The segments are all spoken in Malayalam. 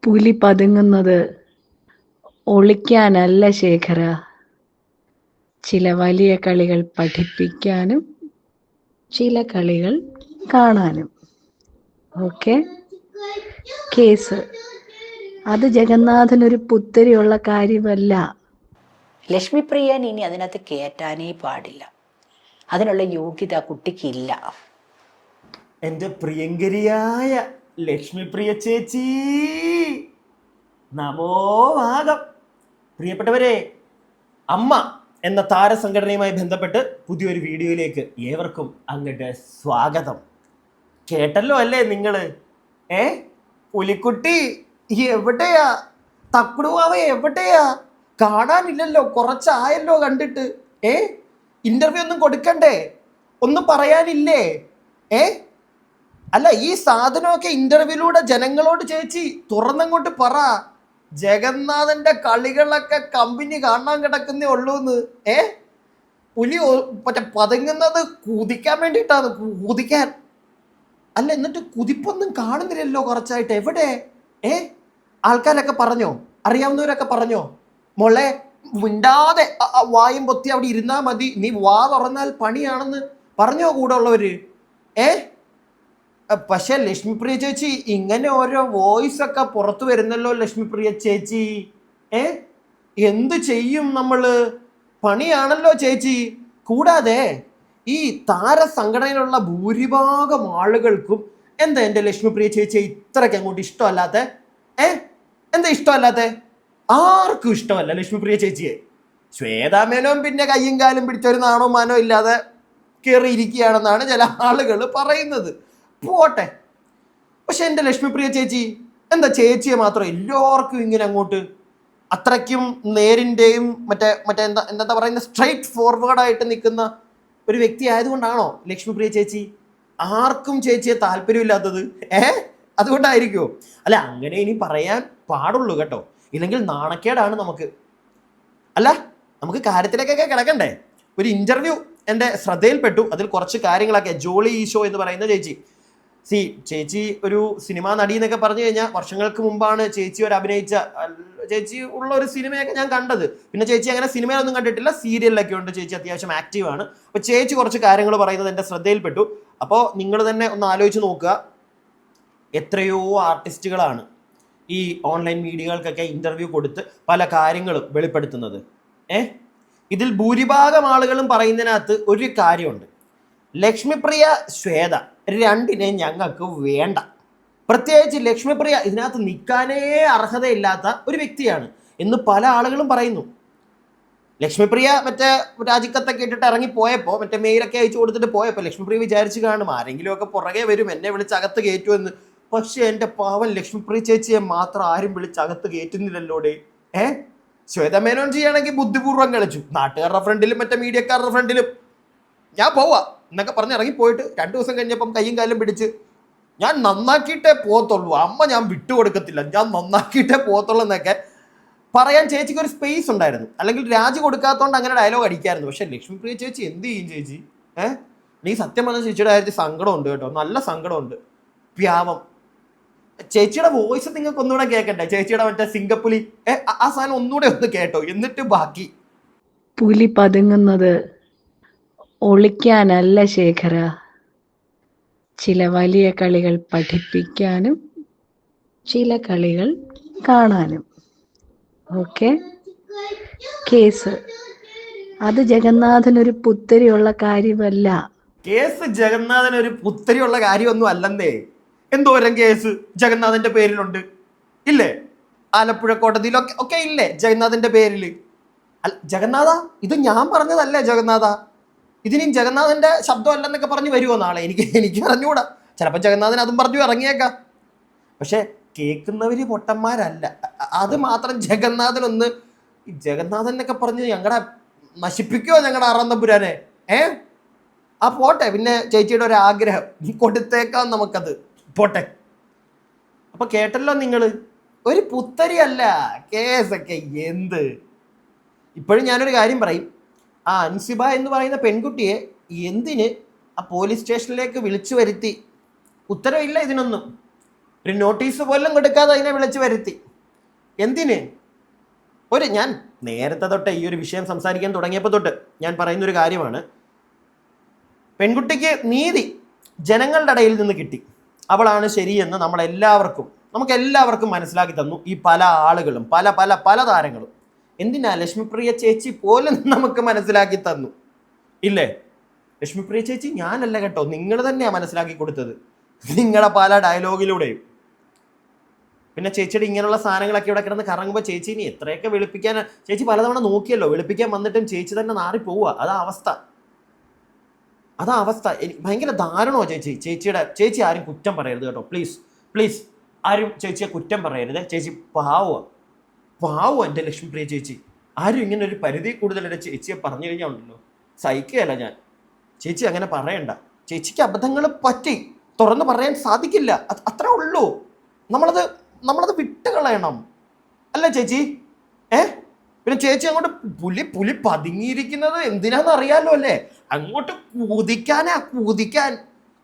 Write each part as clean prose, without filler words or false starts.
പുലി പതുങ്ങുന്നത് ഒളിക്കാനല്ല ശേഖര, ചില വലിയ കളികൾ പഠിപ്പിക്കാനും ചില കളികൾ കാണാനും. ഓക്കെ. കേസ് അത് ജഗന്നാഥനൊരു പുത്തരിയുള്ള കാര്യമല്ല. ലക്ഷ്മിപ്രിയൻ ഇനി അതിനകത്ത് കയറ്റാനേ പാടില്ല. അതിനുള്ള യോഗ്യത കുട്ടിക്കില്ല. എൻ്റെ പ്രിയങ്കരിയായ ലക്ഷ്മിപ്രിയ ചേച്ചി, നമോവാകം. പ്രിയപ്പെട്ടവരെ, അമ്മ എന്ന താരസംഘടനയുമായി ബന്ധപ്പെട്ട് പുതിയൊരു വീഡിയോയിലേക്ക് ഏവർക്കും അങ്ങോട്ട് സ്വാഗതം. കേട്ടല്ലോ അല്ലേ നിങ്ങള്? പുലിക്കുട്ടി എവിടെയാ? തക്കുടുവാവ എവിടെയാ? കാണാനില്ലല്ലോ, കുറച്ചായല്ലോ കണ്ടിട്ട്. ഇന്റർവ്യൂ ഒന്നും കൊടുക്കണ്ടേ? ഒന്നും പറയാനില്ലേ? അല്ല, ഈ സാധനമൊക്കെ ഇന്റർവ്യൂലൂടെ ജനങ്ങളോട് ചേച്ചി തുറന്നങ്ങോട്ട് പറ. ജഗന്നാഥന്റെ കളികളൊക്കെ കമ്പനി കാണാൻ കിടക്കുന്നേ ഉള്ളൂന്ന്. പുലി മറ്റേ പതുങ്ങുന്നത് കുതിക്കാൻ വേണ്ടിയിട്ടാണ്, കുതിക്കാൻ. അല്ല, എന്നിട്ട് കുതിപ്പൊന്നും കാണുന്നില്ലല്ലോ കുറച്ചായിട്ട്. എവിടെ? ആൾക്കാരൊക്കെ പറഞ്ഞോ? അറിയാവുന്നവരൊക്കെ പറഞ്ഞോ? മോളെ, മിണ്ടാതെ വായും പൊത്തി അവിടെ ഇരുന്നാ മതി, നീ വാ തുറന്നാൽ പണിയാണെന്ന് പറഞ്ഞോ കൂടെ ഉള്ളവര്? പക്ഷെ ലക്ഷ്മിപ്രിയ ചേച്ചി, ഇങ്ങനെ ഓരോ വോയിസ് ഒക്കെ പുറത്തു വരുന്നല്ലോ ലക്ഷ്മിപ്രിയ ചേച്ചി. എന്ത് ചെയ്യും നമ്മള്? പണിയാണല്ലോ ചേച്ചി. കൂടാതെ ഈ താരസംഘടനയിലുള്ള ഭൂരിഭാഗം ആളുകൾക്കും എന്താ എൻ്റെ ലക്ഷ്മിപ്രിയ ചേച്ചിയെ ഇത്രയ്ക്ക് അങ്ങോട്ട് ഇഷ്ടമല്ലാത്ത? എന്താ ഇഷ്ടമല്ലാത്ത? ആർക്കും ഇഷ്ടമല്ല ലക്ഷ്മിപ്രിയ ചേച്ചിയെ. ശ്വേതാമേനോൻ പിന്നെ കയ്യും കാലും പിടിച്ചൊരു നാണോ മാനോ ഇല്ലാതെ കയറിയിരിക്കുകയാണെന്നാണ് ചില ആളുകൾ പറയുന്നത്. പോട്ടെ. പക്ഷെ എൻ്റെ ലക്ഷ്മിപ്രിയ ചേച്ചി, എന്താ ചേച്ചിയെ മാത്രം എല്ലാവർക്കും ഇങ്ങനെ അങ്ങോട്ട് അത്രയ്ക്കും നേരിൻ്റെയും മറ്റേ എന്താ പറയുന്ന സ്ട്രൈറ്റ് ഫോർവേഡായിട്ട് നിൽക്കുന്ന ഒരു വ്യക്തി ആയതുകൊണ്ടാണോ ലക്ഷ്മിപ്രിയ ചേച്ചി ആർക്കും ചേച്ചിയെ താല്പര്യമില്ലാത്തത്? അതുകൊണ്ടായിരിക്കുമോ? അല്ല, അങ്ങനെ ഇനി പറയാൻ പാടുള്ളൂ കേട്ടോ, ഇല്ലെങ്കിൽ നാണക്കേടാണ് നമുക്ക്. അല്ല, നമുക്ക് കാര്യത്തിലേക്കൊക്കെ കിടക്കണ്ടേ? ഒരു ഇന്റർവ്യൂ എൻ്റെ ശ്രദ്ധയിൽപ്പെട്ടു. അതിൽ കുറച്ച് കാര്യങ്ങളൊക്കെ. ജോളി ഈശോ എന്ന് പറയുന്ന ചേച്ചി, ചേച്ചി ഒരു സിനിമാ നടി എന്നൊക്കെ പറഞ്ഞു കഴിഞ്ഞാൽ വർഷങ്ങൾക്ക് മുമ്പാണ് ചേച്ചി ചേച്ചി ഉള്ള ഒരു സിനിമയൊക്കെ ഞാൻ കണ്ടത്. പിന്നെ ചേച്ചി അങ്ങനെ സിനിമയിലൊന്നും കണ്ടിട്ടില്ല, സീരിയലിലൊക്കെ ഉണ്ട്. ചേച്ചി അത്യാവശ്യം ആക്റ്റീവാണ്. അപ്പോൾ ചേച്ചി കുറച്ച് കാര്യങ്ങൾ പറയുന്നത് എൻ്റെ ശ്രദ്ധയിൽപ്പെട്ടു. അപ്പോൾ നിങ്ങൾ തന്നെ ഒന്ന് ആലോചിച്ച് നോക്കുക. എത്രയോ ആർട്ടിസ്റ്റുകളാണ് ഈ ഓൺലൈൻ മീഡിയകൾക്കൊക്കെ ഇന്റർവ്യൂ കൊടുത്ത് പല കാര്യങ്ങളും വെളിപ്പെടുത്തുന്നത്. ഇതിൽ ഭൂരിഭാഗം ആളുകളും പറയുന്നതിനകത്ത് ഒരു കാര്യമുണ്ട്: ലക്ഷ്മിപ്രിയ, ശ്വേത രണ്ടിനെ ഞങ്ങൾക്ക് വേണ്ട. പ്രത്യേകിച്ച് ലക്ഷ്മിപ്രിയ ഇതിനകത്ത് നിൽക്കാനേ അർഹതയില്ലാത്ത ഒരു വ്യക്തിയാണ് എന്ന് പല ആളുകളും പറയുന്നു. ലക്ഷ്മിപ്രിയ മറ്റേ രാജിക്കത്തൊക്കെ ഇട്ടിട്ട് ഇറങ്ങി പോയപ്പോൾ, മറ്റേ മെയിലൊക്കെ അയച്ചു കൊടുത്തിട്ട് പോയപ്പോൾ ലക്ഷ്മിപ്രിയ വിചാരിച്ചു കാണും ആരെങ്കിലും ഒക്കെ പുറകെ വരും, എന്നെ വിളിച്ച് അകത്ത് കയറ്റുമെന്ന്. പക്ഷെ എൻ്റെ പാവൻ ലക്ഷ്മിപ്രിയ ചേച്ചിയെ മാത്രം ആരും വിളിച്ച് അകത്ത് കയറ്റുന്നില്ലല്ലോടെ. ശ്വേതമേനോൻ ചെയ്യുകയാണെങ്കിൽ ബുദ്ധിപൂർവ്വം കളിച്ചു. നാട്ടുകാരുടെ ഫ്രണ്ടിലും മറ്റേ മീഡിയക്കാരുടെ ഫ്രണ്ടിലും ഞാൻ പോവാ എന്നൊക്കെ പറഞ്ഞ് ഇറങ്ങി പോയിട്ട് 2 ദിവസം കഴിഞ്ഞപ്പം കയ്യും കാലും പിടിച്ച് ഞാൻ നന്നാക്കിയിട്ടേ പോകത്തുള്ളൂ, അമ്മ ഞാൻ വിട്ടുകൊടുക്കത്തില്ല, ഞാൻ നന്നാക്കിയിട്ടേ പോകത്തുള്ളൂ എന്നൊക്കെ പറയാൻ ചേച്ചിക്ക് ഒരു സ്പേസ് ഉണ്ടായിരുന്നു. അല്ലെങ്കിൽ രാജി കൊടുക്കാത്തതുകൊണ്ട് അങ്ങനെ ഡയലോഗ് അടിക്കായിരുന്നു. പക്ഷെ ലക്ഷ്മിപ്രിയ ചേച്ചി എന്ത് ചെയ്യും ചേച്ചി? എനിക്ക് സത്യം പറഞ്ഞ ചേച്ചിയുടെ കാര്യത്തിൽ സങ്കടമുണ്ട് കേട്ടോ, നല്ല സങ്കടമുണ്ട്. പ്യാവം. ചേച്ചിയുടെ വോയിസ് നിങ്ങൾക്ക് ഒന്നുകൂടെ കേൾക്കണ്ടേ? ചേച്ചിയുടെ മറ്റേ സിംഗപ്പുലി ആ സാധനം ഒന്നുകൂടെ ഒന്ന് കേട്ടോ, എന്നിട്ട് ബാക്കി. പുലി പതുങ്ങുന്നത് ഒളിക്കാനല്ല ശേഖര, ചില വലിയ കളികൾ പഠിപ്പിക്കാനും ചില കളികൾ കാണാനും. ഓക്കെ. കേസ് അത് ജഗന്നാഥനൊരു പുത്തരിയുള്ള കാര്യമല്ല. കേസ് ജഗന്നാഥൻ ഒരു പുത്തരിയുള്ള കാര്യമൊന്നും അല്ലെന്നേ. എന്തോരം കേസ് ജഗന്നാഥന്റെ പേരിലുണ്ട് ഇല്ലേ? ആലപ്പുഴ കോടതിയിലൊക്കെ ഒക്കെ ഇല്ലേ ജഗന്നാഥന്റെ പേരിൽ? ജഗന്നാഥ, ഇത് ഞാൻ പറഞ്ഞതല്ലേ ജഗന്നാഥ, ഇതിനി ജഗന്നാഥന്റെ ശബ്ദമല്ലെന്നൊക്കെ പറഞ്ഞു വരുമോ നാളെ? എനിക്ക് അറിഞ്ഞുകൂടാ. ചിലപ്പോൾ ജഗന്നാഥൻ അതും പറഞ്ഞു ഇറങ്ങിയേക്കാം. പക്ഷെ കേൾക്കുന്നവര് പൊട്ടന്മാരല്ല. അത് മാത്രം ജഗന്നാഥനൊന്ന് ജഗന്നാഥൻ എന്നൊക്കെ പറഞ്ഞ് ഞങ്ങളുടെ നശിപ്പിക്കുമോ ഞങ്ങളുടെ അറന്തപുരാനെ? ആ പോട്ടെ. പിന്നെ ചേച്ചിയുടെ ഒരു ആഗ്രഹം കൊടുത്തേക്കാം നമുക്കത്, പോട്ടെ. അപ്പൊ കേട്ടല്ലോ നിങ്ങള്, ഒരു പുത്തരി അല്ല കേസൊക്കെ. എന്ത് ഇപ്പോഴും ഞാനൊരു കാര്യം പറയും. ആ അൻസിബ എന്ന് പറയുന്ന പെൺകുട്ടിയെ എന്തിന് ആ പോലീസ് സ്റ്റേഷനിലേക്ക് വിളിച്ചു വരുത്തി? ഉത്തരവില്ല ഇതിനൊന്നും. ഒരു നോട്ടീസ് പോലും കൊടുക്കാതെ അതിനെ വിളിച്ചു വരുത്തി. എന്തിന്? ഞാൻ നേരത്തെ തൊട്ട് ഈ ഒരു വിഷയം സംസാരിക്കാൻ തുടങ്ങിയപ്പോൾ തൊട്ട് ഞാൻ പറയുന്നൊരു കാര്യമാണ്, പെൺകുട്ടിക്ക് നീതി ജനങ്ങളുടെ ഇടയിൽ നിന്ന് കിട്ടി. അവളാണ് ശരിയെന്ന് നമുക്ക് എല്ലാവർക്കും മനസ്സിലാക്കി തന്നു ഈ പല ആളുകളും, പല താരങ്ങളും. എന്തിനാ ലക്ഷ്മിപ്രിയ ചേച്ചി പോലും നമുക്ക് മനസ്സിലാക്കി തന്നു ഇല്ലേ? ലക്ഷ്മിപ്രിയ ചേച്ചി ഞാനല്ല കേട്ടോ, നിങ്ങൾ തന്നെയാണ് മനസ്സിലാക്കി കൊടുത്തത് നിങ്ങളുടെ പല ഡയലോഗിലൂടെയും. പിന്നെ ചേച്ചിയുടെ ഇങ്ങനെയുള്ള സാധനങ്ങളൊക്കെ ഇവിടെ കിടന്ന് കറങ്ങുമ്പോൾ ചേച്ചി ഇനി എത്രയൊക്കെ വെളുപ്പിക്കാൻ, ചേച്ചി പലതവണ നോക്കിയല്ലോ, വെളുപ്പിക്കാൻ വന്നിട്ടും ചേച്ചി തന്നെ നാറി പോവുക. അതാ അവസ്ഥ. ഭയങ്കര ദാരുണോ ചേച്ചി ആരും കുറ്റം പറയരുത് കേട്ടോ, പ്ലീസ് ആരും ചേച്ചിയെ കുറ്റം പറയരുത്. ചേച്ചി പാവോ എൻ്റെ ലക്ഷ്മിപ്രിയ ചേച്ചി. ആരും ഇങ്ങനെ ഒരു പരിധി കൂടുതൽ എൻ്റെ ചേച്ചിയെ പറഞ്ഞു കഴിഞ്ഞാൽ ഉണ്ടല്ലോ സഹിക്കുകയല്ല ഞാൻ. ചേച്ചി അങ്ങനെ പറയണ്ട. ചേച്ചിക്ക് അബദ്ധങ്ങൾ പറ്റി, തുറന്ന് പറയാൻ സാധിക്കില്ല, അത്രേ ഉള്ളൂ. നമ്മളത് വിട്ടുകളയണം അല്ല ചേച്ചി? പിന്നെ ചേച്ചി അങ്ങോട്ട് പുലി പതുങ്ങിയിരിക്കുന്നത് എന്തിനാന്ന് അറിയാലോ അല്ലേ? അങ്ങോട്ട്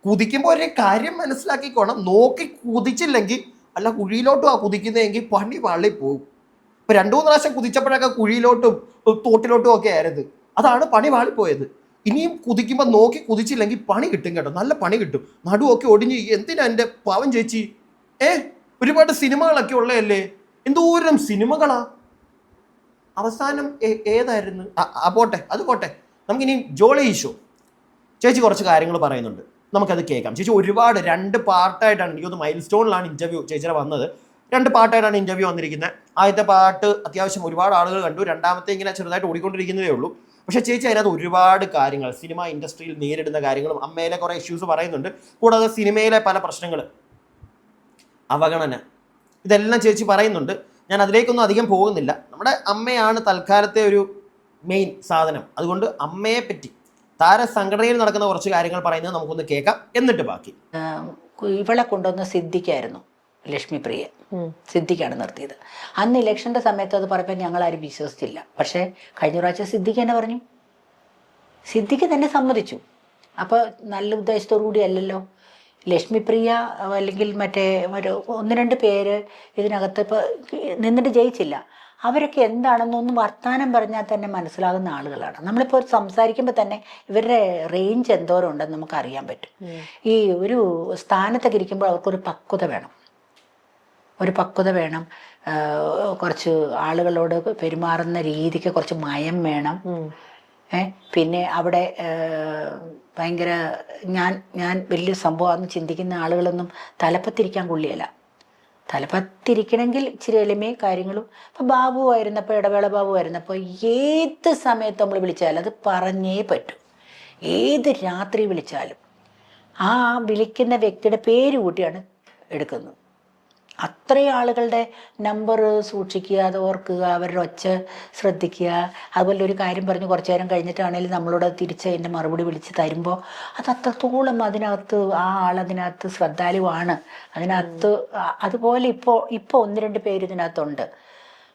കുതിക്കുമ്പോൾ ഒരു കാര്യം മനസ്സിലാക്കിക്കോണം. നോക്കി കുതിച്ചില്ലെങ്കിൽ, അല്ല കുഴിയിലോട്ടും കുതിക്കുന്നതെങ്കിൽ പണി വാളിപ്പോവും. ഇപ്പൊ 2-3 പ്രാവശ്യം കുതിച്ചപ്പോഴൊക്കെ കുഴിയിലോട്ടും തോട്ടിലോട്ടും ഒക്കെ ആയിരുന്നു, അതാണ് പണി വാളിപ്പോയത്. ഇനിയും കുതിക്കുമ്പോൾ നോക്കി കുതിച്ചില്ലെങ്കിൽ പണി കിട്ടും കേട്ടോ, നല്ല പണി കിട്ടും. നടുവൊക്കെ ഒടിഞ്ഞ് എന്തിനാ എൻ്റെ പാവം ചേച്ചി? ഒരുപാട് സിനിമകളൊക്കെ ഉള്ളതല്ലേ, എന്തോരം സിനിമകളാ. അവസാനം ഏതായിരുന്നു? അത് പോട്ടെ. നമുക്കിനി ജോളി ഈശോ ചേച്ചി കുറച്ച് കാര്യങ്ങൾ പറയുന്നുണ്ട്, നമുക്കത് കേൾക്കാം. ചേച്ചി ഒരുപാട് 2 പാർട്ടായിട്ടാണ്, എനിക്കൊന്ന് മൈൽ സ്റ്റോണിലാണ് ഇന്റർവ്യൂ ചേച്ചിയുടെ വന്നത്. 2 പാർട്ടായിട്ടാണ് ഇന്റർവ്യൂ വന്നിരിക്കുന്നത്. ആദ്യത്തെ പാർട്ട് അത്യാവശ്യം ഒരുപാട് ആളുകൾ കണ്ടു, രണ്ടാമത്തെ ഇങ്ങനെ ചെറുതായിട്ട് ഓടിക്കൊണ്ടിരിക്കുന്നതേ ഉള്ളൂ. പക്ഷേ ചേച്ചി അതിനകത്ത് ഒരുപാട് കാര്യങ്ങൾ, സിനിമ ഇൻഡസ്ട്രിയിൽ നേരിടുന്ന കാര്യങ്ങളും, അമ്മയിലെ കുറേ ഇഷ്യൂസ് പറയുന്നുണ്ട്. കൂടാതെ സിനിമയിലെ പല പ്രശ്നങ്ങൾ, അവഗണന, ഇതെല്ലാം ചേച്ചി പറയുന്നുണ്ട്. ഞാൻ അതിലേക്കൊന്നും അധികം പോകുന്നില്ല. നമ്മുടെ അമ്മയാണ് തൽക്കാലത്തെ ഒരു മെയിൻ സാധനം. അതുകൊണ്ട് അമ്മയെ പറ്റി താരസംഘടനയിൽ നടക്കുന്ന കുറച്ച് കാര്യങ്ങൾ പറയുന്നത് നമുക്കൊന്ന് കേൾക്കാം, എന്നിട്ട് ബാക്കി. ഇവളെ കൊണ്ടുവന്ന സിദ്ദിഖായിരുന്നു, ലക്ഷ്മിപ്രിയ. സിദ്ദിഖാണ് നിർത്തിയത്. അന്ന് ഇലക്ഷൻ്റെ സമയത്ത് അത് പറയുമ്പോൾ ഞങ്ങളാരും വിശ്വസിച്ചില്ല. പക്ഷേ കഴിഞ്ഞ പ്രാവശ്യം സിദ്ദിഖ് തന്നെ പറഞ്ഞു, സിദ്ദിഖ് തന്നെ സമ്മതിച്ചു. അപ്പോൾ നല്ല ഉദ്ദേശത്തോടു കൂടി അല്ലല്ലോ. ലക്ഷ്മിപ്രിയ അല്ലെങ്കിൽ മറ്റേ 1-2 പേര് ഇതിനകത്ത് ഇപ്പോൾ നിന്നിട്ട് ജയിച്ചില്ല. അവരൊക്കെ എന്താണെന്നൊന്നും വർത്തമാനം പറഞ്ഞാൽ തന്നെ മനസ്സിലാകുന്ന ആളുകളാണ്. നമ്മളിപ്പോൾ സംസാരിക്കുമ്പോൾ തന്നെ ഇവരുടെ റേഞ്ച് എന്തോരം ഉണ്ടെന്ന് നമുക്ക് അറിയാൻ പറ്റും. ഈ ഒരു സ്ഥാനത്തൊക്കെ ഇരിക്കുമ്പോൾ അവർക്കൊരു പക്വത വേണം. കുറച്ച് ആളുകളോട് പെരുമാറുന്ന രീതിക്ക് കുറച്ച് മയം വേണം. പിന്നെ അവിടെ ഭയങ്കര ഞാൻ വലിയ സംഭവമാണെന്ന് ചിന്തിക്കുന്ന ആളുകളൊന്നും തലപ്പത്തിരിക്കാൻ കൊള്ളിയല്ല. തലപ്പത്തിരിക്കണമെങ്കിൽ ഇച്ചിരി എളിമയും കാര്യങ്ങളും. ഇപ്പം ഇടവേള ബാബു ആയിരുന്നപ്പോൾ ഏത് സമയത്ത് നമ്മൾ വിളിച്ചാലും അത് പറഞ്ഞേ പറ്റൂ. ഏത് രാത്രി വിളിച്ചാലും ആ വിളിക്കുന്ന വ്യക്തിയുടെ പേര് കൂട്ടിയാണ് എടുക്കുന്നത്. അത്രയും ആളുകളുടെ നമ്പർ സൂക്ഷിക്കുക, അത് ഓർക്കുക, അവരുടെ ഒച്ച ശ്രദ്ധിക്കുക. അതുപോലെ ഒരു കാര്യം പറഞ്ഞ് കുറച്ചു നേരം കഴിഞ്ഞിട്ടാണെങ്കിലും നമ്മളോട് തിരിച്ച് അതിൻ്റെ മറുപടി വിളിച്ച് തരുമ്പോൾ അത് അത്രത്തോളം അതിനകത്ത് ആ ആളതിനകത്ത് ശ്രദ്ധാലുവാണ്. അതുപോലെ ഇപ്പോൾ 1-2 പേര് ഇതിനകത്തുണ്ട്.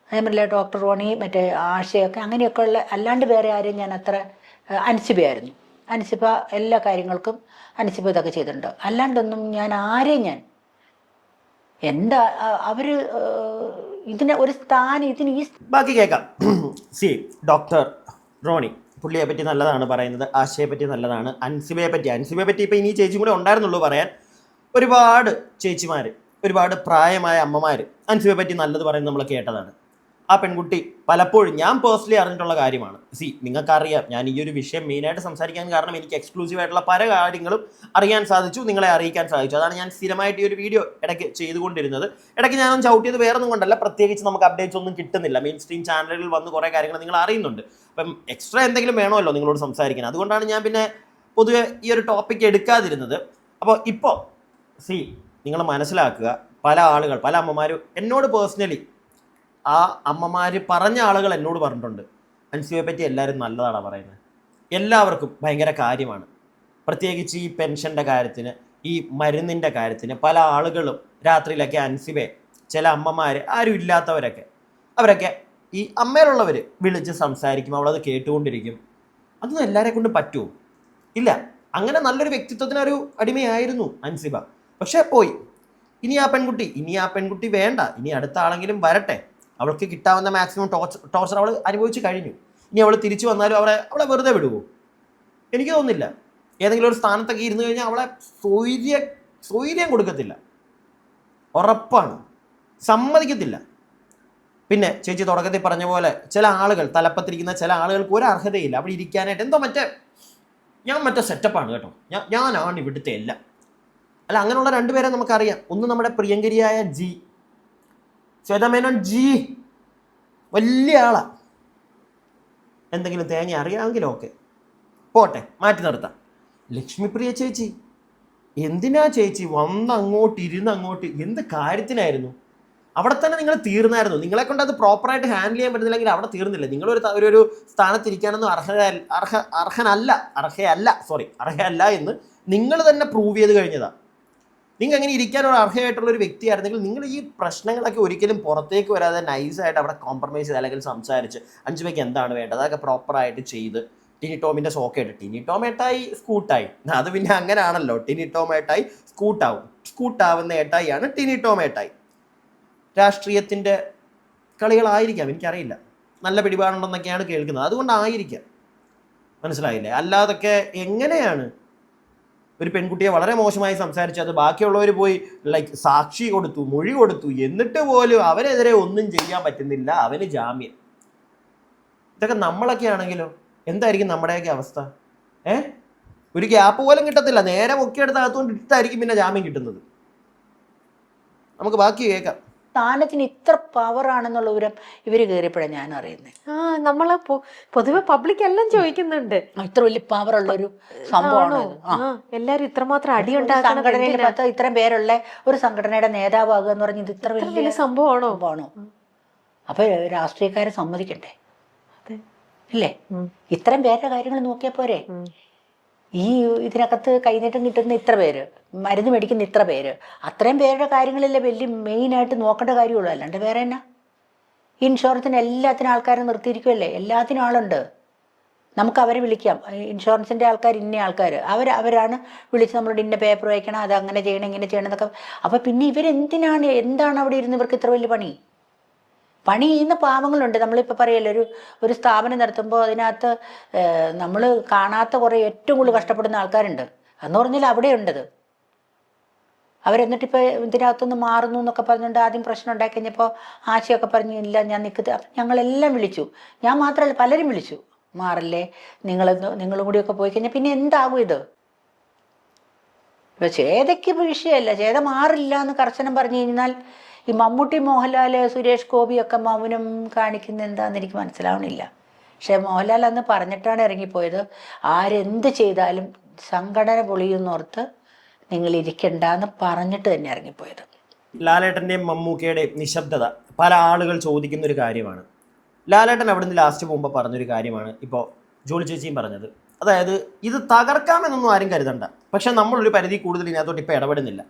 അതേപോലെ ഡോക്ടർ റോണി, മറ്റേ ആശയൊക്കെ, അങ്ങനെയൊക്കെ ഉള്ള. അല്ലാണ്ട് വേറെ ആരും ഞാൻ അത്ര, അൻസിബയായിരുന്നു. അൻസിബ എല്ലാ കാര്യങ്ങൾക്കും അൻസിബ ഇതൊക്കെ ചെയ്തിട്ടുണ്ട്. അല്ലാണ്ടൊന്നും ഞാൻ ആരെയും എന്താ അവര് ഇതിനെ ഒരു സ്ഥാനം ഈ ബാക്കി കേൾക്കാം. ഡോക്ടർ റോണി പുള്ളിയെ പറ്റി നല്ലതാണ് പറയുന്നത്, ആശയെ പറ്റി നല്ലതാണ്. അൻസിബയെ പറ്റി ഇപ്പം ഇനി ചേച്ചിയും കൂടെ ഉണ്ടായിരുന്നുള്ളൂ പറയാൻ. ഒരുപാട് ചേച്ചിമാർ, ഒരുപാട് പ്രായമായ അമ്മമാർ അൻസിബയെ പറ്റി നല്ലത് പറയുന്നത് നമ്മൾ കേട്ടതാണ്. ആ പെൺകുട്ടി പലപ്പോഴും ഞാൻ പേഴ്സണലി അറിഞ്ഞിട്ടുള്ള കാര്യമാണ്. നിങ്ങൾക്കറിയാം, ഞാൻ ഈ ഒരു വിഷയം മെയിനായിട്ട് സംസാരിക്കാൻ കാരണം എനിക്ക് എക്സ്ക്ലൂസീവ് ആയിട്ടുള്ള പല കാര്യങ്ങളും അറിയാൻ സാധിച്ചു, നിങ്ങളെ അറിയിക്കാൻ സാധിച്ചു. അതാണ് ഞാൻ സ്ഥിരമായിട്ട് ഈ ഒരു വീഡിയോ ഇടയ്ക്ക് ചെയ്തുകൊണ്ടിരുന്നത്. ഇടയ്ക്ക് ഞാനൊന്നും ചവിട്ടിയത് വേറെ ഒന്നും കൊണ്ടല്ല, പ്രത്യേകിച്ച് നമുക്ക് അപ്ഡേറ്റ്സ് ഒന്നും കിട്ടുന്നില്ല. മെയിൻ സ്ട്രീം ചാനലുകളിൽ വന്ന് കുറേ കാര്യങ്ങൾ നിങ്ങൾ അറിയുന്നുണ്ട്. അപ്പം എക്സ്ട്രാ എന്തെങ്കിലും വേണമല്ലോ നിങ്ങളോട് സംസാരിക്കാൻ. അതുകൊണ്ടാണ് ഞാൻ പിന്നെ പൊതുവെ ഈ ഒരു ടോപ്പിക്ക് എടുക്കാതിരുന്നത്. അപ്പോൾ ഇപ്പോൾ നിങ്ങൾ മനസ്സിലാക്കുക, പല അമ്മമാരും എന്നോട് പേഴ്സണലി, ആ അമ്മമാർ പറഞ്ഞ ആളുകൾ എന്നോട് പറഞ്ഞിട്ടുണ്ട്, അൻസിബയെ പറ്റി എല്ലാവരും നല്ലതാണ് പറയുന്നത്, എല്ലാവർക്കും ഭയങ്കര കാര്യമാണ്. പ്രത്യേകിച്ച് ഈ പെൻഷൻ്റെ കാര്യത്തിന്, ഈ മരുന്നിൻ്റെ കാര്യത്തിന് പല ആളുകളും രാത്രിയിലൊക്കെ അൻസിബയെ, ചില അമ്മമാർ, ആരും ഇല്ലാത്തവരൊക്കെ, അവരൊക്കെ ഈ അമ്മയിലുള്ളവർ വിളിച്ച് സംസാരിക്കും, അവളത് കേട്ടുകൊണ്ടിരിക്കും. അതൊന്നും എല്ലാവരെ കൊണ്ട് പറ്റുമോ? ഇല്ല. അങ്ങനെ നല്ലൊരു വ്യക്തിത്വത്തിനൊരു അടിമയായിരുന്നു അൻസിബ. പക്ഷേ പോയി. ഇനി ആ പെൺകുട്ടി വേണ്ട, ഇനി അടുത്ത ആളെങ്കിലും വരട്ടെ, അവൾക്ക് കിട്ടാവുന്ന മാക്സിമം ടോർച്ചർ അവൾ അനുഭവിച്ച് കഴിഞ്ഞു. ഇനി അവൾ തിരിച്ചു വന്നാലും അവളെ വെറുതെ വിടുവോ? എനിക്ക് തോന്നുന്നില്ല. ഏതെങ്കിലും ഒരു സ്ഥാനത്തൊക്കെ ഇരുന്ന് കഴിഞ്ഞാൽ അവളെ സ്വൈര്യം കൊടുക്കത്തില്ല, ഉറപ്പാണ്, സമ്മതിക്കത്തില്ല. പിന്നെ ചേച്ചി തുടക്കത്തിൽ പറഞ്ഞ പോലെ ചില ആളുകൾ, തലപ്പത്തിരിക്കുന്ന ചില ആളുകൾക്ക് ഒരു അർഹതയില്ല അവിടെ ഇരിക്കാനായിട്ട്. എന്തോ ഞാൻ മറ്റേ സെറ്റപ്പാണ് കേട്ടോ, ഞാനാണ് ഇവിടുത്തെ എല്ലാം. അല്ല, അങ്ങനെയുള്ള രണ്ടുപേരെ നമുക്കറിയാം. ഒന്ന് നമ്മുടെ പ്രിയങ്കരിയായ ശ്വേതാമേനോൻ വലിയ ആളാ. എന്തെങ്കിലും തേങ്ങ അറിയാമെങ്കിലും ഓക്കെ, പോട്ടെ, മാറ്റി നിർത്താം. ലക്ഷ്മിപ്രിയ ചേച്ചി, എന്തിനാ ചേച്ചി അങ്ങോട്ട് എന്ത് കാര്യത്തിനായിരുന്നു? അവിടെ തന്നെ നിങ്ങൾ തീർന്നായിരുന്നു. നിങ്ങളെ കൊണ്ട് അത് പ്രോപ്പറായിട്ട് ഹാൻഡിൽ ചെയ്യാൻ പറ്റുന്നില്ലെങ്കിൽ അവിടെ തീർന്നില്ല. നിങ്ങളൊരു സ്ഥാനത്തിരിക്കാനൊന്നും അർഹയല്ല എന്ന് നിങ്ങൾ തന്നെ പ്രൂവ് ചെയ്ത് കഴിഞ്ഞതാ. നിങ്ങൾ അങ്ങനെ ഇരിക്കാനുള്ള അർഹയായിട്ടുള്ള ഒരു വ്യക്തിയായിരുന്നെങ്കിൽ നിങ്ങൾ ഈ പ്രശ്നങ്ങളൊക്കെ ഒരിക്കലും പുറത്തേക്ക് വരാതെ നൈസായിട്ട് അവിടെ കോംപ്രമൈസ് ചെയ്ത് അല്ലെങ്കിൽ സംസാരിച്ച് 5 രൂപയ്ക്ക് എന്താണ് വേണ്ടത് അതൊക്കെ പ്രോപ്പറായിട്ട് ചെയ്ത് ടിനി ടോമിൻ്റെ സോക്കേട്ട് ടിനി ടോമേട്ടായി സ്കൂട്ടായി. അത് പിന്നെ അങ്ങനെയാണല്ലോ, ടിനി ടോമേട്ടായി സ്കൂട്ടാവുന്ന ഏട്ടായിയാണ് ടിനി ടോമേട്ടായി. രാഷ്ട്രീയത്തിൻ്റെ കളികളായിരിക്കാം, എനിക്കറിയില്ല. നല്ല പിടിപാടുണ്ടെന്നൊക്കെയാണ് കേൾക്കുന്നത്, അതുകൊണ്ടായിരിക്കാം. മനസ്സിലായില്ലേ? അല്ലാതൊക്കെ എങ്ങനെയാണ് ഒരു പെൺകുട്ടിയെ വളരെ മോശമായി സംസാരിച്ചു, അത് ബാക്കിയുള്ളവർ പോയി സാക്ഷി കൊടുത്തു, മൊഴി കൊടുത്തു, എന്നിട്ട് പോലും അവനെതിരെ ഒന്നും ചെയ്യാൻ പറ്റുന്നില്ല, അവന് ജാമ്യം. ഇതൊക്കെ നമ്മളൊക്കെ ആണെങ്കിലോ എന്തായിരിക്കും നമ്മുടെയൊക്കെ അവസ്ഥ? ഒരു ഗ്യാപ്പ് പോലും കിട്ടത്തില്ല, നേരെ മുക്കിയെടുത്ത് അകത്തുകൊണ്ട് ഇട്ടായിരിക്കും പിന്നെ ജാമ്യം കിട്ടുന്നത്. നമുക്ക് ബാക്കി കേൾക്കാം. സ്ഥാനത്തിന് ഇത്ര പവർ ആണെന്നുള്ള വിവരം ഇവര് കയറിയപ്പോഴാണ് ഞാൻ അറിയുന്നത്. നമ്മള് പൊതുവെ പബ്ലിക് എല്ലാം ചോദിക്കുന്നുണ്ട്, ഇത്ര വലിയ പവർ ഉള്ളൊരു സംഭവമാണോ? എല്ലാരും ഇത്രമാത്രം അടി സംഘടനയിൽ ഇത്രയും പേരുള്ള ഒരു സംഘടനയുടെ നേതാവാകുക എന്ന് പറഞ്ഞത് ഇത്ര വലിയ സംഭവമാണോ? അപ്പൊ രാഷ്ട്രീയക്കാരെ സമ്മതിക്കണ്ടേ? ഇല്ലേ? ഇത്രയും പേരുടെ കാര്യങ്ങൾ നോക്കിയാൽ പോരെ? ഇതിനകത്ത് കൈനീട്ടം കിട്ടുന്ന ഇത്ര പേര്, മരുന്ന് മേടിക്കുന്ന ഇത്ര പേര്, അത്രയും പേരുടെ കാര്യങ്ങളല്ലേ വലിയ മെയിനായിട്ട് നോക്കേണ്ട കാര്യമുള്ളൂ. അല്ലാണ്ട് വേറെ എന്നാ? ഇൻഷുറൻസിന് എല്ലാത്തിനും ആൾക്കാരെ നിർത്തിയിരിക്കുമല്ലേ, എല്ലാത്തിനും ആളുണ്ട്. നമുക്ക് അവരെ വിളിക്കാം, ഇൻഷുറൻസിൻ്റെ ആൾക്കാർ, ഇന്ന ആൾക്കാർ, അവരാണ് വിളിച്ച് നമ്മളോട് ഇന്ന പേപ്പർ വയ്ക്കണം, അത് അങ്ങനെ ചെയ്യണം ഇങ്ങനെ ചെയ്യണം എന്നൊക്കെ. അപ്പം പിന്നെ എന്താണ് അവിടെ ഇരുന്ന് ഇവർക്ക് ഇത്ര വലിയ പണി ചെയ്യുന്ന പാവങ്ങളുണ്ട്. നമ്മളിപ്പോൾ പറയല്ലോ, ഒരു സ്ഥാപനം നടത്തുമ്പോൾ അതിനകത്ത് നമ്മൾ കാണാത്ത കുറേ ഏറ്റവും കൂടുതൽ കഷ്ടപ്പെടുന്ന ആൾക്കാരുണ്ട്. എന്ന് പറഞ്ഞാൽ അവിടെയുണ്ടത്. അവരെന്നിട്ടിപ്പോൾ ഇതിനകത്തുനിന്ന് മാറുന്നു എന്നൊക്കെ പറഞ്ഞുകൊണ്ട് ആദ്യം പ്രശ്നം ഉണ്ടാക്കി കഴിഞ്ഞപ്പോൾ ആശയൊക്കെ പറഞ്ഞില്ല, ഞാൻ നിൽക്കുന്നത്. ഞങ്ങളെല്ലാം വിളിച്ചു, ഞാൻ മാത്രമല്ല പലരും വിളിച്ചു, മാറല്ലേ, നിങ്ങളും കൂടിയൊക്കെ പോയി കഴിഞ്ഞാൽ പിന്നെ എന്താകും ഇത്? ഇപ്പം ചേതയ്ക്ക് വിഷയമല്ല, ചേത മാറില്ല എന്ന് കർശനം പറഞ്ഞു കഴിഞ്ഞാൽ ഈ മമ്മൂട്ടി, മോഹൻലാൽ, സുരേഷ് ഗോപിയൊക്കെ മൗനം കാണിക്കുന്ന എന്താണെന്ന് എനിക്ക് മനസ്സിലാവണില്ല. പക്ഷെ മോഹൻലാൽ അന്ന് പറഞ്ഞിട്ടാണ് ഇറങ്ങിപ്പോയത്, ആരെന്ത് ചെയ്താലും സംഘടന പൊളിയുന്നോർത്ത് നിങ്ങൾ ഇരിക്കണ്ടെന്ന് പറഞ്ഞിട്ട് തന്നെ ഇറങ്ങിപ്പോയത്. ലാലേട്ടൻ്റെയും മമ്മൂക്കയുടെയും നിശബ്ദത പല ആളുകൾ ചോദിക്കുന്ന ഒരു കാര്യമാണ്. ലാലേട്ടൻ അവിടുന്ന് ലാസ്റ്റ് പോകുമ്പോൾ പറഞ്ഞൊരു കാര്യമാണ് ഇപ്പോൾ ജോളി ചേച്ചിയും പറഞ്ഞത്. അതായത് ഇത് തകർക്കാമെന്നൊന്നും ആരും കരുതണ്ട, പക്ഷെ നമ്മളൊരു പരിധി കൂടുതൽ ഇതിനകത്തോട്ട് ഇപ്പോൾ ഇടപെടുന്നില്ല.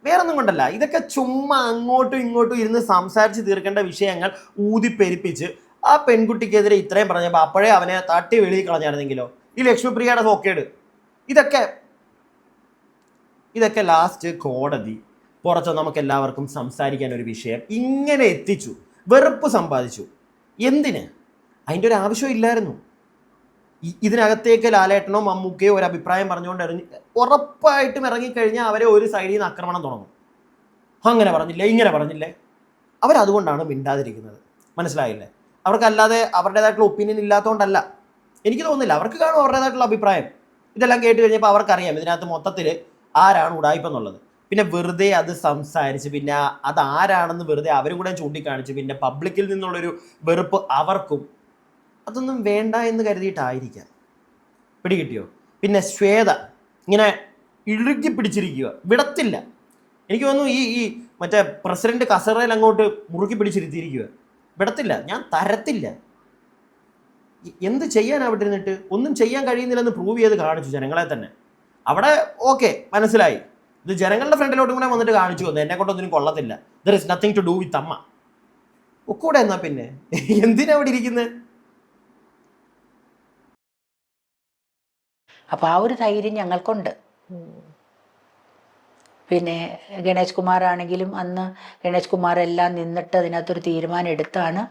വേറൊന്നും കൊണ്ടല്ല, ഇതൊക്കെ ചുമ്മാ അങ്ങോട്ടും ഇങ്ങോട്ടും ഇരുന്ന് സംസാരിച്ച് തീർക്കേണ്ട വിഷയങ്ങൾ ഊതിപ്പെരിപ്പിച്ച് ആ പെൺകുട്ടിക്കെതിരെ ഇത്രയും പറഞ്ഞപ്പോൾ അപ്പോഴേ അവനെ തട്ടി വെളിയിൽ കളഞ്ഞായിരുന്നെങ്കിലോ? ഈ ലക്ഷ്മിപ്രിയയുടെ സോക്കേട്, ഇതൊക്കെ ലാസ്റ്റ് കോടതി പുറത്ത് നമുക്ക് എല്ലാവർക്കും സംസാരിക്കാൻ ഒരു വിഷയം ഇങ്ങനെ എത്തിച്ചു, വെറുപ്പ് സമ്പാദിച്ചു. എന്തിന്? അതിൻ്റെ ഒരു ആവശ്യം ഇല്ലായിരുന്നു. ഇതിനകത്തേക്ക് ലാലേട്ടനോ മമ്മൂക്കയോ ഒരു അഭിപ്രായം പറഞ്ഞുകൊണ്ട് ഉറപ്പായിട്ടും ഇറങ്ങിക്കഴിഞ്ഞാൽ അവരെ ഒരു സൈഡിൽ നിന്ന് ആക്രമണം തുടങ്ങും. അങ്ങനെ പറഞ്ഞില്ലേ, ഇങ്ങനെ പറഞ്ഞില്ലേ. അവരതുകൊണ്ടാണ് മിണ്ടാതിരിക്കുന്നത്. മനസ്സിലായില്ലേ? അവർക്കല്ലാതെ അവരുടേതായിട്ടുള്ള ഒപ്പീനിയൻ ഇല്ലാത്തതുകൊണ്ടല്ല. എനിക്ക് തോന്നുന്നില്ല, അവർക്ക് കാണും അവരുടേതായിട്ടുള്ള അഭിപ്രായം. ഇതെല്ലാം കേട്ട് കഴിഞ്ഞപ്പോൾ അവർക്കറിയാം ഇതിനകത്ത് മൊത്തത്തിൽ ആരാണ് ഉടായിപ്പെന്നുള്ളത്. പിന്നെ വെറുതെ അത് സംസാരിച്ച് പിന്നെ അതാരാണെന്ന് വെറുതെ അവരും കൂടെ ചൂണ്ടിക്കാണിച്ച് പിന്നെ പബ്ലിക്കിൽ നിന്നുള്ളൊരു വെറുപ്പ് അവർക്കും അതൊന്നും വേണ്ട എന്ന് കരുതിയിട്ടായിരിക്കാം. പിടികിട്ടിയോ? പിന്നെ ശ്വേത ഇങ്ങനെ ഇഴുകി പിടിച്ചിരിക്കുക, വിടത്തില്ല. എനിക്ക് തോന്നുന്നു ഈ മറ്റേ പ്രസിഡന്റ് കസേരയിൽ അങ്ങോട്ട് മുറുക്കി പിടിച്ചിരുത്തിയിരിക്കുക, വിടത്തില്ല, ഞാൻ തരത്തില്ല. എന്ത് ചെയ്യാൻ അവിടെ ഇരുന്നിട്ട്? ഒന്നും ചെയ്യാൻ കഴിയുന്നില്ലെന്ന് പ്രൂവ് ചെയ്ത് കാണിച്ചു ജനങ്ങളെ തന്നെ. അവിടെ ഓക്കെ, മനസ്സിലായി, ഇത് ജനങ്ങളുടെ ഫ്രണ്ടിലോട്ടും കൂടെ വന്നിട്ട് കാണിച്ചു വന്നു, എന്നെ കൊണ്ടൊന്നിനും കൊള്ളത്തില്ല, there is nothing to do with അമ്മ ഒക്കൂടെ. എന്നാ പിന്നെ എന്തിനാ അവിടെ ഇരിക്കുന്നത്? അപ്പോൾ ആ ഒരു ധൈര്യം ഞങ്ങൾക്കുണ്ട്. പിന്നെ ഗണേഷ് കുമാറാണെങ്കിലും അന്ന് ഗണേഷ് കുമാർ എല്ലാം നിന്നിട്ട് അതിനകത്തൊരു തീരുമാനം എടുത്താണ്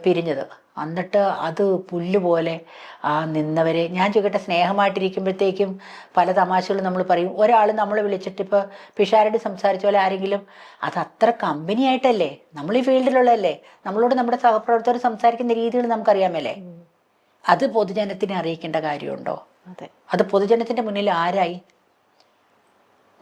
പിരിഞ്ഞത്. എന്നിട്ട് അത് പുല്ലുപോലെ ആ നിന്നവരെ ഞാൻ ചോദിക്കട്ടെ, സ്നേഹമായിട്ടിരിക്കുമ്പോഴത്തേക്കും പല തമാശകളും നമ്മൾ പറയും. ഒരാൾ നമ്മളെ വിളിച്ചിട്ട് ഇപ്പോൾ പിഷാരടി സംസാരിച്ച പോലെ ആരെങ്കിലും, അത് അത്ര കമ്പനി ആയിട്ടല്ലേ, നമ്മൾ ഈ ഫീൽഡിലുള്ളതല്ലേ, നമ്മളോട് നമ്മുടെ സഹപ്രവർത്തകർ സംസാരിക്കുന്ന രീതികൾ നമുക്കറിയാമല്ലേ. അത് പൊതുജനത്തിനെ അറിയിക്കേണ്ട കാര്യമുണ്ടോ? അതെ, അത് പൊതുജനത്തിൻ്റെ മുന്നിൽ ആരായി?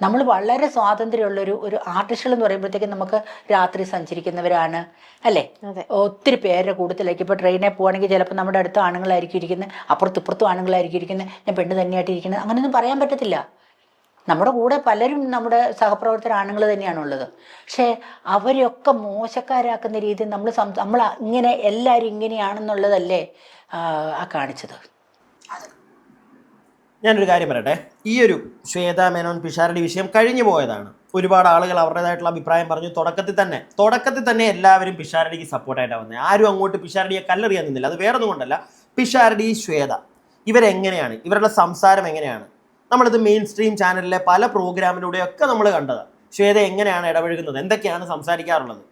നമ്മൾ വളരെ സ്വാതന്ത്ര്യമുള്ളൊരു ആർട്ടിസ്റ്റുകൾ എന്ന് പറയുമ്പോഴത്തേക്കും നമുക്ക് രാത്രി സഞ്ചരിക്കുന്നവരാണ് അല്ലേ, അതെ, ഒത്തിരി പേരുടെ കൂട്ടത്തിലേക്ക്. ഇപ്പോൾ ട്രെയിനിൽ പോവുകയാണെങ്കിൽ ചിലപ്പോൾ നമ്മുടെ അടുത്ത് ആണുങ്ങളായിരിക്കും ഇരിക്കുന്നത്, അപ്പുറത്തും ആണുങ്ങളായിരിക്കും ഇരിക്കുന്നത്, ഞാൻ പെണ്ണ് തന്നെയായിട്ട് ഇരിക്കുന്നത്, അങ്ങനെയൊന്നും പറയാൻ പറ്റത്തില്ല. നമ്മുടെ കൂടെ പലരും നമ്മുടെ സഹപ്രവർത്തകർ ആണുങ്ങൾ തന്നെയാണുള്ളത്. പക്ഷേ അവരെയൊക്കെ മോശക്കാരാക്കുന്ന രീതിയിൽ നമ്മൾ ഇങ്ങനെ എല്ലാവരും ഇങ്ങനെയാണെന്നുള്ളതല്ലേ കാണിച്ചത്. ഞാനൊരു കാര്യം പറയട്ടെ, ഈ ഒരു ശ്വേത മേനോൻ പിഷാരടി വിഷയം കഴിഞ്ഞു പോയതാണ്. ഒരുപാട് ആളുകൾ അവരുടേതായിട്ടുള്ള അഭിപ്രായം പറഞ്ഞു. തുടക്കത്തിൽ തന്നെ എല്ലാവരും പിഷാരടിക്ക് സപ്പോർട്ടായിട്ടാണ് വന്നത്. ആരും അങ്ങോട്ട് പിഷാരടിയെ കല്ലെറിയാൻ നിന്നില്ല. അത് വേറൊന്നും കൊണ്ടല്ല, പിഷാരടി ശ്വേത ഇവരെങ്ങനെയാണ്, ഇവരുടെ സംസാരം എങ്ങനെയാണ്, നമ്മളിത് മെയിൻ സ്ട്രീം ചാനലിലെ പല പ്രോഗ്രാമിലൂടെയൊക്കെ നമ്മൾ കണ്ടതാണ്. ശ്വേത എങ്ങനെയാണ് ഇടപഴകുന്നത്, എന്തൊക്കെയാണ് സംസാരിക്കാറുള്ളത്.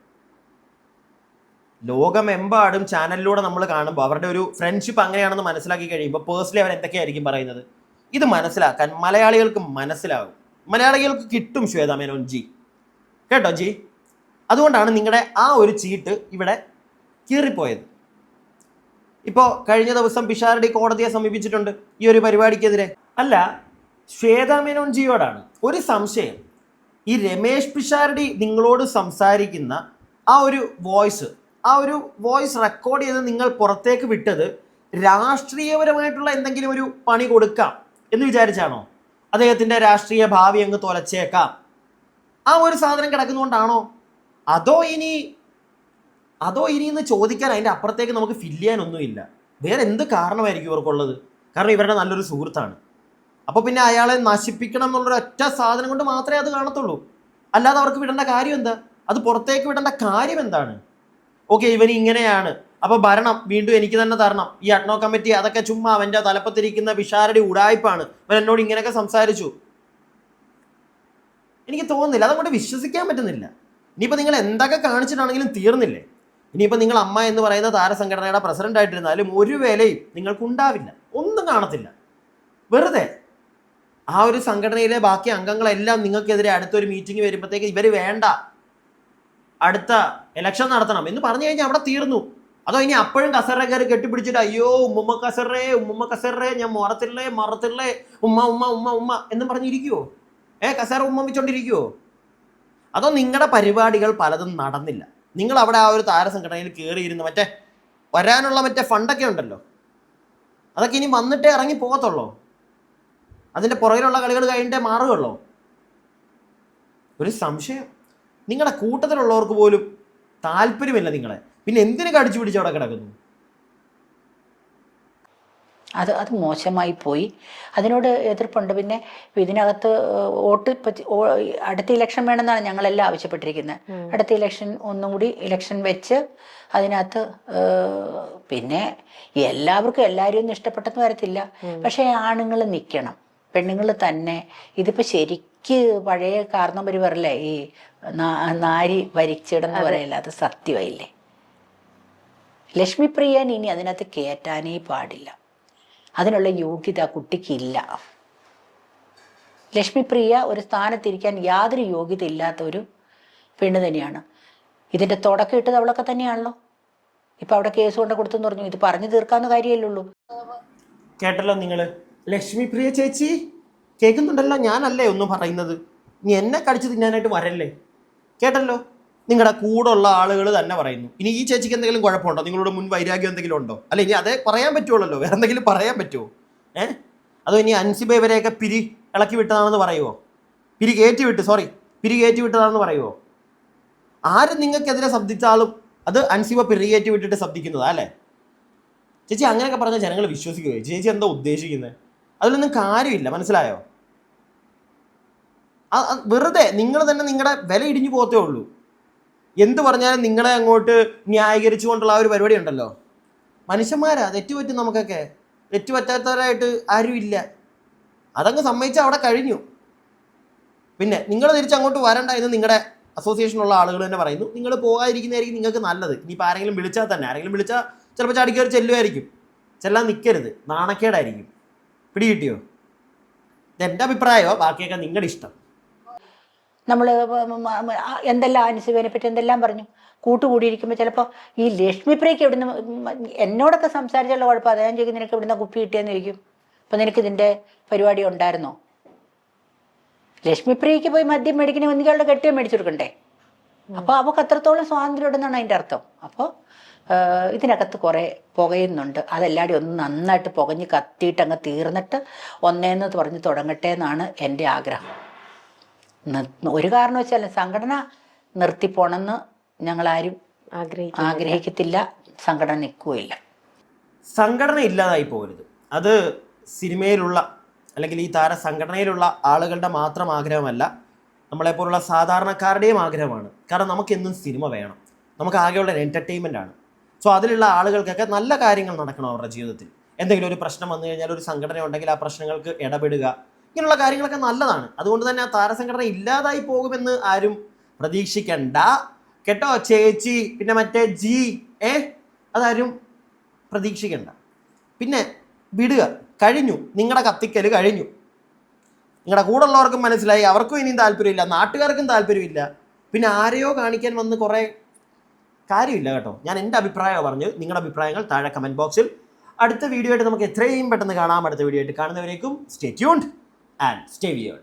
ലോകമെമ്പാടും ചാനലിലൂടെ നമ്മൾ കാണുമ്പോൾ അവരുടെ ഒരു ഫ്രണ്ട്ഷിപ്പ് അങ്ങനെയാണെന്ന് മനസ്സിലാക്കി കഴിയുമ്പോൾ പേഴ്സണലി അവർ എന്തൊക്കെയായിരിക്കും പറയുന്നത്, ഇത് മനസ്സിലാക്കാൻ മലയാളികൾക്ക് മനസ്സിലാകും, മലയാളികൾക്ക് കിട്ടും ശ്വേത മേനോൻ ജി, കേട്ടോ ജി. അതുകൊണ്ടാണ് നിങ്ങളുടെ ആ ഒരു ചീട്ട് ഇവിടെ കീറിപ്പോയത്. ഇപ്പോൾ കഴിഞ്ഞ ദിവസം പിഷാരടി കോടതിയെ സമീപിച്ചിട്ടുണ്ട് ഈ ഒരു പരിപാടിക്കെതിരെ. അല്ല, ശ്വേത മേനോൻ ജിയോടാണ് ഒരു സംശയം. ഈ രമേഷ് പിഷാരടി നിങ്ങളോട് സംസാരിക്കുന്ന ആ ഒരു വോയിസ് റെക്കോർഡ് ചെയ്ത് നിങ്ങൾ പുറത്തേക്ക് വിട്ടത് രാഷ്ട്രീയപരമായിട്ടുള്ള എന്തെങ്കിലും ഒരു പണി കൊടുക്കാം എന്ന് വിചാരിച്ചാണോ? അദ്ദേഹത്തിൻ്റെ രാഷ്ട്രീയ ഭാവി അങ്ങ് തുലച്ചേക്കാം, ആ ഒരു സാധനം കിടക്കുന്നതുകൊണ്ടാണോ? അതോ ഇനി എന്ന് ചോദിക്കാൻ അതിൻ്റെ അപ്പുറത്തേക്ക് നമുക്ക് ഫില്ല് ചെയ്യാനൊന്നുമില്ല. വേറെ എന്ത് കാരണമായിരിക്കും ഇവർക്കുള്ളത്? കാരണം ഇവരുടെ നല്ലൊരു സുഹൃത്താണ്. അപ്പോൾ പിന്നെ അയാളെ നശിപ്പിക്കണം എന്നുള്ളൊരു ഒറ്റ സാധനം കൊണ്ട് മാത്രമേ അത് കാണത്തുള്ളൂ. അല്ലാതെ അവർക്ക് വിടേണ്ട കാര്യം എന്താ? അത് പുറത്തേക്ക് വിടേണ്ട കാര്യം എന്താണ്? ഓക്കെ, ഇവൻ ഇങ്ങനെയാണ്, അപ്പോൾ ഭരണം വീണ്ടും എനിക്ക് തന്നെ തരണം, ഈ അഡ്നോ കമ്മിറ്റി അതൊക്കെ ചുമ്മാ അവൻ്റെ തലപ്പത്തിരിക്കുന്ന പിഷാരടി ഉടായ്പാണ്, അവൻ എന്നോട് ഇങ്ങനെയൊക്കെ സംസാരിച്ചു. എനിക്ക് തോന്നുന്നില്ല, അതങ്ങോട്ട് വിശ്വസിക്കാൻ പറ്റുന്നില്ല. ഇനിയിപ്പോൾ നിങ്ങൾ എന്തൊക്കെ കാണിച്ചിട്ടാണെങ്കിലും തീർന്നില്ലേ? ഇനിയിപ്പോൾ നിങ്ങൾ അമ്മ എന്ന് പറയുന്ന താരസംഘടനയുടെ പ്രസിഡന്റ് ആയിട്ടിരുന്നാലും ഒരു വേലയും നിങ്ങൾക്കുണ്ടാവില്ല, ഒന്നും കാണത്തില്ല. വെറുതെ ആ ഒരു സംഘടനയിലെ ബാക്കി അംഗങ്ങളെല്ലാം നിങ്ങൾക്കെതിരെ അടുത്തൊരു മീറ്റിംഗ് വരുമ്പോഴത്തേക്ക് ഇവർ വേണ്ട, അടുത്ത ഇലക്ഷൻ നടത്തണം എന്ന് പറഞ്ഞു കഴിഞ്ഞാൽ അവിടെ തീർന്നു. അതോ ഇനി അപ്പോഴും കസറ കയറി കെട്ടിപ്പിടിച്ചിട്ട് അയ്യോ ഉമ്മുമ്മ കസറേ ഞാൻ മറത്തില്ലേ ഉമ്മ ഉമ്മ ഉമ്മ ഉമ്മ എന്നും പറഞ്ഞിരിക്കുവോ? കസേര ഉമ്മ വെച്ചോണ്ടിരിക്കുവോ? അതോ നിങ്ങളുടെ പരിപാടികൾ പലതും നടന്നില്ല, നിങ്ങൾ അവിടെ ആ ഒരു താരസംഘടനയിൽ കയറിയിരുന്ന് വരാനുള്ള ഫണ്ടൊക്കെ ഉണ്ടല്ലോ, അതൊക്കെ ഇനി വന്നിട്ടേ ഇറങ്ങി പോകത്തുള്ളൂ, അതിൻ്റെ പുറകിലുള്ള കളികൾ കഴിഞ്ഞിട്ടേ മാറുകയുള്ളൂ. ഒരു സംശയം, നിങ്ങളുടെ കൂട്ടത്തിലുള്ളവർക്ക് പോലും താല്പര്യമില്ല നിങ്ങളെ, പിന്നെ എന്തിനു കടിച്ചു പിടിച്ച് അവിടെ കിടക്കുന്നു? അത് മോശമായി പോയി, അതിനോട് എതിർപ്പുണ്ട്. പിന്നെ ഇതിനകത്ത് അടുത്ത ഇലക്ഷൻ വേണമെന്നാണ് ഞങ്ങളെല്ലാം ആവശ്യപ്പെട്ടിരിക്കുന്നത്. അടുത്ത ഇലക്ഷൻ ഒന്നും കൂടി ഇലക്ഷൻ വെച്ച് അതിനകത്ത് പിന്നെ എല്ലാവർക്കും എല്ലാവരും ഒന്നും ഇഷ്ടപ്പെട്ടെന്ന് വരത്തില്ല, പക്ഷേ ആണുങ്ങൾ നിൽക്കണം, പെണ്ണുങ്ങൾ തന്നെ. ഇതിപ്പോൾ ശരിക്ക് പഴയ കാരണവർ പറയല്ലേ, ഈ നാരി ഭരിച്ചിടുന്ന പറയല്ല, അത് സത്യമായില്ലേ. ലക്ഷ്മിപ്രിയൻ ഇനി അതിനകത്ത് കയറ്റാനേ പാടില്ല, അതിനുള്ള യോഗ്യത ആ കുട്ടിക്കില്ല. ലക്ഷ്മിപ്രിയ ഒരു സ്ഥാനത്തിരിക്കാൻ യാതൊരു യോഗ്യത ഇല്ലാത്ത ഒരു പെണ്ണ് തന്നെയാണ്. ഇതിൻ്റെ തുടക്കം ഇട്ടത് അവളൊക്കെ തന്നെയാണല്ലോ. ഇപ്പം അവിടെ കേസ് കൊണ്ട് കൊടുത്തെന്ന് പറഞ്ഞു, ഇത് പറഞ്ഞു തീർക്കാവുന്ന കാര്യമല്ലേ ഉള്ളൂ. കേട്ടല്ലോ നിങ്ങൾ, ലക്ഷ്മിപ്രിയ ചേച്ചി കേൾക്കുന്നുണ്ടല്ലോ, ഞാനല്ലേ ഒന്നും പറയുന്നത്, നീ എന്നെ കടിച്ചു തിന്നാനായിട്ട് വരല്ലേ. കേട്ടല്ലോ, നിങ്ങളുടെ കൂടെ ഉള്ള ആളുകൾ തന്നെ പറയുന്നു. ഇനി ഈ ചേച്ചിക്ക് എന്തെങ്കിലും കുഴപ്പമുണ്ടോ? നിങ്ങളോട് മുൻ വൈരാഗ്യം എന്തെങ്കിലും ഉണ്ടോ? അല്ല, ഇനി അതേ പറയാൻ പറ്റുള്ളല്ലോ, വേറെ എന്തെങ്കിലും പറയാൻ പറ്റുമോ? അതോ ഇനി അൻസിബ ഇവരെയൊക്കെ ഇളക്കി വിട്ടതാണെന്ന് പറയുമോ? പിരി കയറ്റി വിട്ടതാണെന്ന് പറയുമോ? ആരും നിങ്ങൾക്കെതിരെ ശബ്ദിച്ചാലും അത് അൻസിബ പിരികേറ്റി വിട്ടിട്ട് ശബ്ദിക്കുന്നതാ അല്ലേ? ചേച്ചി അങ്ങനെയൊക്കെ പറഞ്ഞാൽ ജനങ്ങൾ വിശ്വസിക്കുകയോ? ചേച്ചി എന്താ ഉദ്ദേശിക്കുന്നത്? അതിലൊന്നും കാര്യമില്ല, മനസ്സിലായോ? വെറുതെ നിങ്ങൾ തന്നെ നിങ്ങളുടെ വില ഇടിഞ്ഞു പോകത്തേ ഉള്ളൂ. എന്ത് പറഞ്ഞാലും നിങ്ങളെ അങ്ങോട്ട് ന്യായീകരിച്ചുകൊണ്ടുള്ള ആ ഒരു പരിപാടി ഉണ്ടല്ലോ. മനുഷ്യന്മാരാ, തെറ്റുപറ്റും, നമുക്കൊക്കെ തെറ്റുപറ്റാത്തവരായിട്ട് ആരും ഇല്ല. അതങ്ങ് സമ്മതിച്ചാൽ അവിടെ കഴിഞ്ഞു. പിന്നെ നിങ്ങൾ തിരിച്ചങ്ങോട്ട് വരണ്ട എന്ന് നിങ്ങളുടെ അസോസിയേഷനുള്ള ആളുകൾ തന്നെ പറയുന്നു. നിങ്ങൾ പോകാതിരിക്കുന്നതായിരിക്കും നിങ്ങൾക്ക് നല്ലത്. ഇനിയിപ്പോൾ ആരെങ്കിലും വിളിച്ചാൽ തന്നെ, ആരെങ്കിലും വിളിച്ചാൽ ചിലപ്പോൾ ചാടിക്കയറി ചെല്ലുമായിരിക്കും. ചെല്ലാൻ നിൽക്കരുത്, നാണക്കേടായിരിക്കും. പിടികിട്ടിയോ? ഇതെൻ്റെ അഭിപ്രായമോ, ബാക്കിയൊക്കെ നിങ്ങളുടെ ഇഷ്ടം. നമ്മൾ എന്തെല്ലാം അനുസരിച്ചതിനെ പറ്റി എന്തെല്ലാം പറഞ്ഞു. കൂട്ടുകൂടിയിരിക്കുമ്പോൾ ചിലപ്പോൾ ഈ ലക്ഷ്മിപ്രിയയ്ക്ക് എവിടുന്ന് എന്നോടൊക്കെ സംസാരിച്ചുള്ള കുഴപ്പം അതാ ഞാൻ ചോദിക്കും, നിനക്ക് എവിടുന്ന കുപ്പി കിട്ടിയെന്ന് ചോദിക്കും. അപ്പം നിനക്ക് ഇതിൻ്റെ പരിപാടി ഉണ്ടായിരുന്നോ? ലക്ഷ്മിപ്രിയയ്ക്ക് പോയി മദ്യം മേടിക്കണേ ഒന്നികളുടെ കെട്ടിയം മേടിച്ചു കൊടുക്കണ്ടേ? അപ്പോൾ അവൾക്ക് അത്രത്തോളം സ്വാതന്ത്ര്യം ഉണ്ടെന്നാണ് അതിൻ്റെ അർത്ഥം. അപ്പോൾ ഇതിനകത്ത് കുറേ പുകയുന്നുണ്ട്. അതെല്ലാവരും ഒന്ന് നന്നായിട്ട് പുകഞ്ഞ് കത്തിയിട്ട് അങ്ങ് തീർന്നിട്ട് ഒന്നേന്ന് പറഞ്ഞ് തുടങ്ങട്ടെ എന്നാണ് എൻ്റെ ആഗ്രഹം. ഒരു കാരണവശാലും സംഘടന നിർത്തിപ്പോണമെന്ന് ഞങ്ങളാരും ആഗ്രഹിക്കത്തില്ല. സംഘടന നിൽക്കുകയില്ല. സംഘടന ഇല്ലാതായി പോകരുത്. അത് സിനിമയിലുള്ള അല്ലെങ്കിൽ ഈ താര സംഘടനയിലുള്ള ആളുകളുടെ മാത്രം ആഗ്രഹമല്ല, നമ്മളെപ്പോലുള്ള സാധാരണക്കാരുടെയും ആഗ്രഹമാണ്. കാരണം നമുക്കെന്നും സിനിമ വേണം. നമുക്ക് ആകെയുള്ള ഒരു എൻ്റർടൈൻമെൻ്റ് ആണ്. സോ അതിലുള്ള ആളുകൾക്കൊക്കെ നല്ല കാര്യങ്ങൾ നടക്കണം അവരുടെ ജീവിതത്തിൽ. എന്തെങ്കിലും ഒരു പ്രശ്നം വന്നു കഴിഞ്ഞാൽ ഒരു സംഘടന ഉണ്ടെങ്കിൽ ആ പ്രശ്നങ്ങൾക്ക് ഇടപെടുക, ഇങ്ങനെയുള്ള കാര്യങ്ങളൊക്കെ നല്ലതാണ്. അതുകൊണ്ട് തന്നെ ആ താരസംഘടന ഇല്ലാതായി പോകുമെന്ന് ആരും പ്രതീക്ഷിക്കണ്ട കേട്ടോ ചേച്ചി. പിന്നെ മറ്റേ ജി അതാരും പ്രതീക്ഷിക്കണ്ട. പിന്നെ വിടുക, കഴിഞ്ഞു. നിങ്ങളുടെ കത്തിക്കൽ കഴിഞ്ഞു. നിങ്ങളുടെ കൂടെ ഉള്ളവർക്കും മനസ്സിലായി, അവർക്കും ഇനിയും താല്പര്യമില്ല, നാട്ടുകാർക്കും താല്പര്യമില്ല. പിന്നെ ആരെയോ കാണിക്കാൻ വന്ന് കുറേ കാര്യമില്ല കേട്ടോ. ഞാൻ എൻ്റെ അഭിപ്രായമാണ് പറഞ്ഞു. നിങ്ങളുടെ അഭിപ്രായങ്ങൾ താഴെ കമൻറ്റ് ബോക്സിൽ. അടുത്ത വീഡിയോ ആയിട്ട് നമുക്ക് എത്രയും പെട്ടെന്ന് കാണാം. അടുത്ത വീഡിയോ ആയിട്ട് കാണുന്നവരേക്കും stay tuned and stay weird.